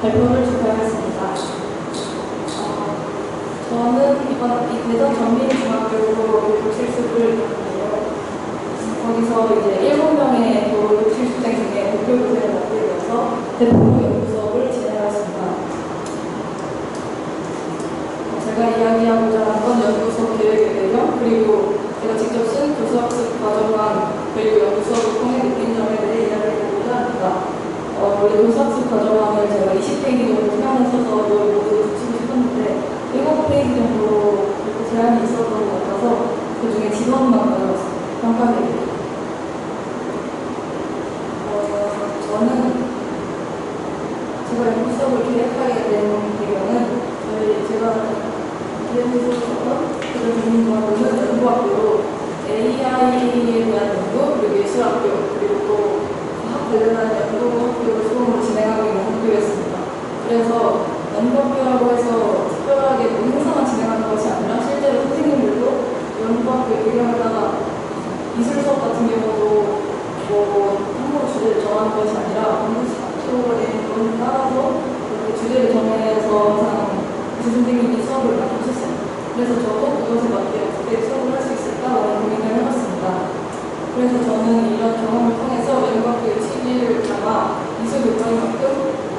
발표를 준비하겠습니다. 저는 이번 대전 전민중학교로 교실수를 봤는데요. 거기서 이제 7명의 교실수생 중에 목표교사를 맡게 되어서 대부분 연구수업을 진행하였습니다. 제가 이야기하고자 하던 연구수업 계획의 내용, 그리고 제가 직접 쓴 교수학습 과정관, 그리고 연구수업을 통해 느낀 점에 대해 이야기해보고자 합니다. 원래 교수학습 과정관을 제가 20페이지 정도 시간을 써서 모두 붙이고 싶었는데 7페이지 정도 이렇게 제한이 있었던 것 같아서 그 중에 지원만 받아봤습니다. 평가대회. 저는 제가 연구수업을 계획하게 된 배경은 제가 기획해서 그런 전민중학교는 연구학교로 AI에 대한 연구, 그리고 예술학교, 그리고 또 과학 관련한 연구학교로 수업을 진행하고 있는 학교였습니다. 그래서 연구학교라고 해서 특별하게 행사만 진행하는 것이 아니라 실제로 선생님들도 연구학교 배경을 따라 미술 수업 같은 경우도 함부로 주제를 정하는 것이 아니라 연구학교에 따라서 이렇게 주제를 정해서 항상 교수 선생님이 수업을 맡으셨어요. 그래서 저도 그것에 맞게 어떻게 수업을 할 수 있을까라는 고민을 해봤습니다. 그래서 저는 이런 경험을 통해서 연구학교의 취지를 담아 미술교과인 만큼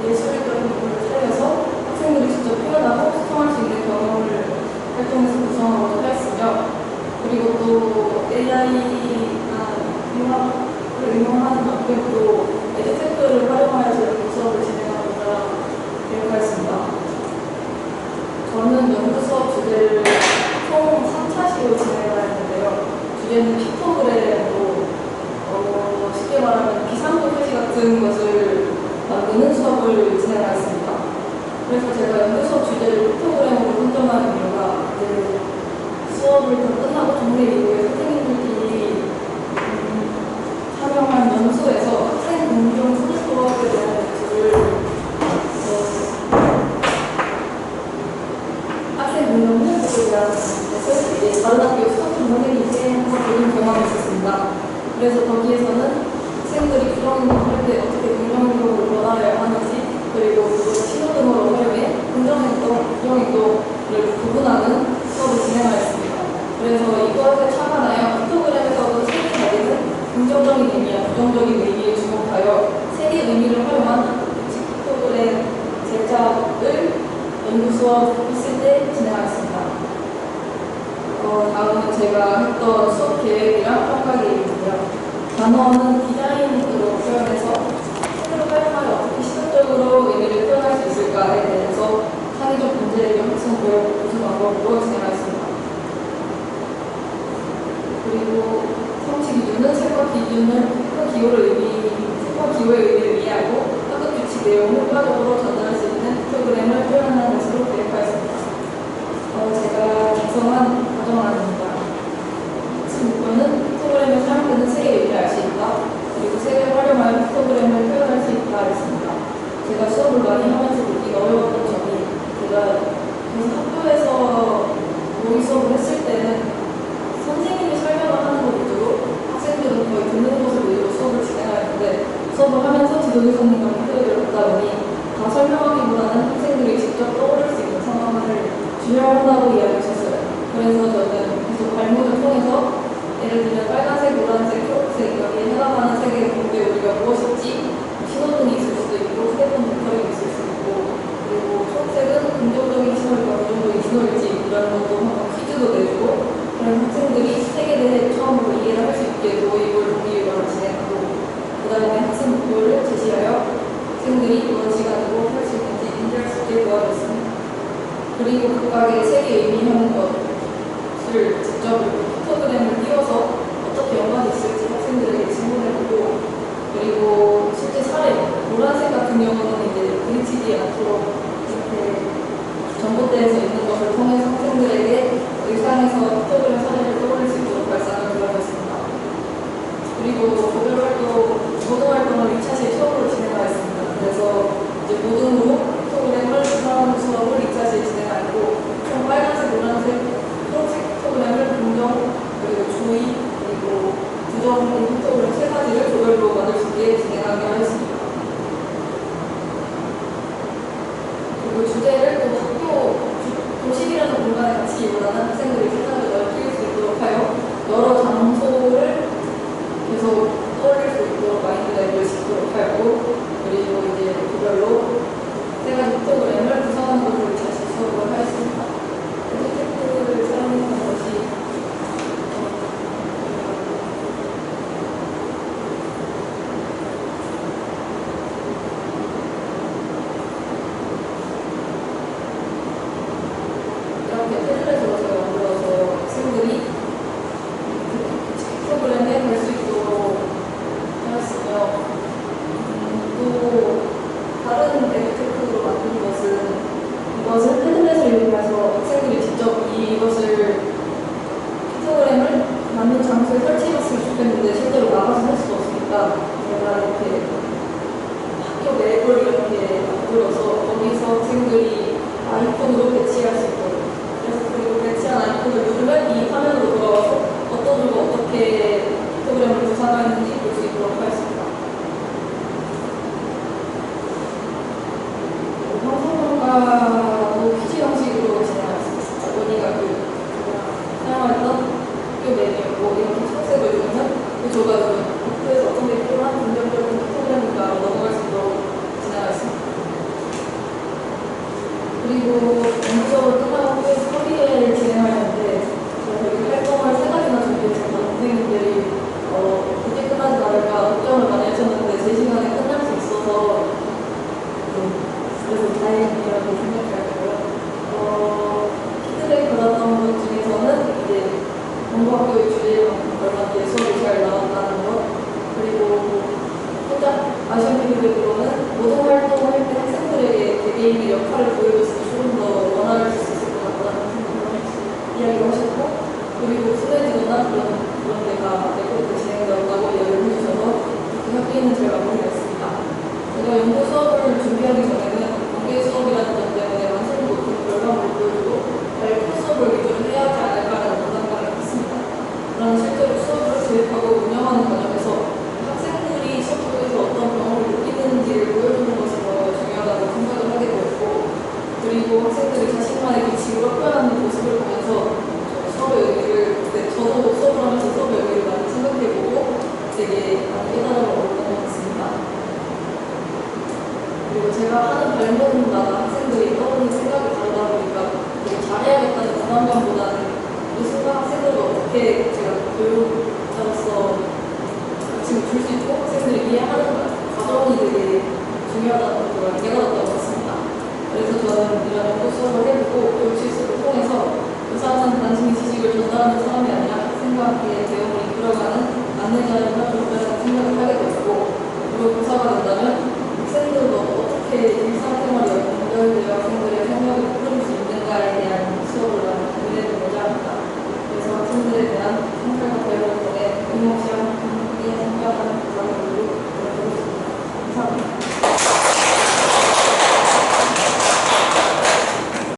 예술적인 부분을 살려서 학생들이 직접 표현하고 소통할 수 있는 경험을 활동에서 구성하고자 했으며, 그리고 또 AI나 융합을 응용하는 만큼 또 에듀테크를 활용하여서 연구 수업을 진행하고자 계획하였습니다. 저는 연구 수업 주제를 총 3차시로 진행하였는데요. 주제는 픽토그램으로 쉽게 말하면 비상도 표시 같은 것을 만드는 수업을 진행하였습니다. 그래서 제가 연구 수업 주제를 픽토그램으로 선정한 이유가 수업을 다 끝나고 종례 이후에 선생님들끼리 참여한 연수에서 학생 공동 수업에 대한 연수를 학생 공동 수업에 대한 것을 다른 학교 수업 선생님이 진행해서 보는 경험이 있었습니다. 그래서 거기에서는 학생들이 부정행동을 할 때 어떻게 긍정행동으로 변화해야 하는지, 그리고 그것을 신호등으로 활용해 긍정행동, 부정행동을 구분하는 수업을 진행하였습니다. 그래서 이것에 참관하여 픽토그램에서도 색이 가지는 긍정적인 의미와 부정적인 의미에 주목하여 세 개의 의미를 활용한 픽토그램 제작을 연구 수업 했을 때 진행하였습니다. 다음은 제가 했던 수업 계획이랑 평가 계획입니다. 단어는 디자인으로 표현해서 책으로 활용하여 어떻게 시각적으로 의미를 표현할 수 있을까에 대해서 창의적 문제해결 학생 교육 교수 방법으로 진행하였습니다. 그리고 성취 기준은 색과 기호의 의미를 이해하고 학급 규칙 내용을 효과적으로 전달할 수 있는 프로그램을 표현하는 것으로 계획하였습니다. 제가 작성한 과정안입니다. 핵심 목표는 픽토그램에 사용되는 색의 의미를 알 수 있다, 그리고 색을 활용하여 픽토그램을 표현할 수 있다 했습니다. 제가 수업을 많이 하면서 느끼기 어려웠던 점이, 제가 학교에서 모의 수업을 했을 때는 선생님이 설명을 하는 것 위주로 학생들은 거의 듣는 것을 위주로 수업을 진행하였는데, 수업을 하면서 지도 교수님과 피드백을 받다 보니 다 설명하기보다는 학생들이 직접 떠오를 수 있는 상황을 주요하다고 이야기하셨어요. 그래서 저는 계속 발문을 통해서 예를 들면 빨간색, 노란색, 초록색, 여기에 해당하는 색의 공부에 우리가 무엇일지 신호등이 있을 수도 있고 휴대폰 배터리가 있을 수 있고, 그리고 초록색은 긍정적인 신호일까 부정적인 신호일지 이런 것도 한번 퀴즈도 내주고, 그런 학생들이 색에 대해 처음으로 이해를 할 수 있게 도입을 동기유발을 진행하고, 그 다음에 학습 목표를 제시하여 학생들이 이번 시간으로 할 수 있는지 인지할 수 있게 도와줬습니다. 그리고 각각의 색의 의미하는 것을 직접 픽토그램을 띄워서 어떻게 연관이 있을지 학생들에게 질문해보고, 그리고 실제 사례, 노란색 같은 경우는 이제 부딪히지 않도록 이렇게 전봇대에서 있는 것을 통해서 학생들에게 일상에서 픽토그램 사례를 떠올릴 수 있도록 발상을 도와줬습니다. 그리고 고등활동을 2차시 수업으로 진행하였습니다. 그래서 이제 모둠으로 픽토그램을 구성하는 수업을 2차시에 진행하였고, 총 빨간색, 노란색, 초록색 픽토그램을 긍정, 그리고 주의, 그리고 주제를 또 학교 도식이라는 공간에 갇히기보다는 학생들이 생각을 넓힐 수 있도록 하여 여러 장소를 계속 떠올릴 수 있도록 마인드맵을 짓도록 하였고, 그리고 이제 그별로 세 가지 프로그램을 구성하는 것을 다시 수업을 하였습니다. 프로젝트를 사용했던 것이 이렇게 테슬렛으로 제가 만들어서 학생들이 프로그램에 갈 수 있도록 하였으며, 또 다른 웹테크로 만든 이것은 테슬렛을 이용해서 학생들이 직접 이것을 프로그램을 만든 장소에 설치해봤으면 좋겠는데 실제로 나가서 할 수 없으니까 제가 이렇게 학교 맵을 이렇게 만들어서 거기서 학생들이 아이콘으로 배치할 수 있도록, 그래서 그리고 배치한 아이콘을 누르면 이 화면으로 돌아와서 어떤 누가 어떻게 프로그램을 구상하는지 볼 수 있도록 하였습니다. 방송과도 퀴즈 형식으로 진행하였습니다. 여기가 사용했던 학교 맵이었고, 이렇게 청색을 누르면 그 조각은 학교에서 어떤 게 필요한 긍정적인 프로그램인가로 넘어갈 수 있도록 진행하였습니다. 그리고 연구적으로 끝나고 학교에서 협의회를 진행하였는데, 제가 여기 활동을 세 가지나 준비했습니다. 선생님들이 이제 끝나지 않을까 걱정을 많이 하셨는데 제 시간에 끝날 수 있어서 그래서 다행이라고 생각하고요. 피드백 받았던 것 중에서는 이제 공부학교의 주제에 얼마나 수업이 잘 나왔다는 것, 그리고 살짝 아쉬운 피드백으로는 모든 활동을 할 때 학생들에게 개개인의 역할을 보여줬으면 조금 더 원활할 수 있을 것 같다는 생각을 이야기를 하셨고, 그리고 친해지거나 그런 데가 레코드 진행되었다고 이야기를 해주셔서 그 학기는 잘 마무리했습니다. 제가 연구 수업을 준비하기 전에는 공개 수업이라는 점 때문에 완성도 높은 결과물을 보여주고 발표 수업을 위주로 해야 하지 않을까라는 부담감을 갖습니다. 그러나 실제로 수업을 기획하고 운영하는 과정에서 학생들이 수업 속에서 어떤 경험을 느끼는지를 보여주는 것이 더 중요하다고 생각을 하게 되었고, 그리고 학생들이 자신만의 규칙으로 표현하는 모습을 보면서 수업의 의미를, 저도 수업을 하면서 수업의 의미를 많이 생각해보고 되게 많이 깨달음을 얻었던 것 같습니다. 그리고 제가 하는 발문마다 학생들이 떠오르는 생각이 다르다 보니까 되게 잘해야겠다는 부담감보다는 그 순간 학생들과 어떻게 제가 교육자로서 가르침을 줄 수 있고 학생들이 이해하는 과정이 되게 중요하다는 걸 깨달았던 것 같습니다. 그래서 저는 이런 연구 수업을 해보고 교육 실습을 통해서 교사는 단순히 지식을 전달하는 사람이 아니라 학생과 함께 대응을 이끌어가는 안내자이나 교사라는 생각을 하게 되었고, 그리고 교사가 된다면 학생들도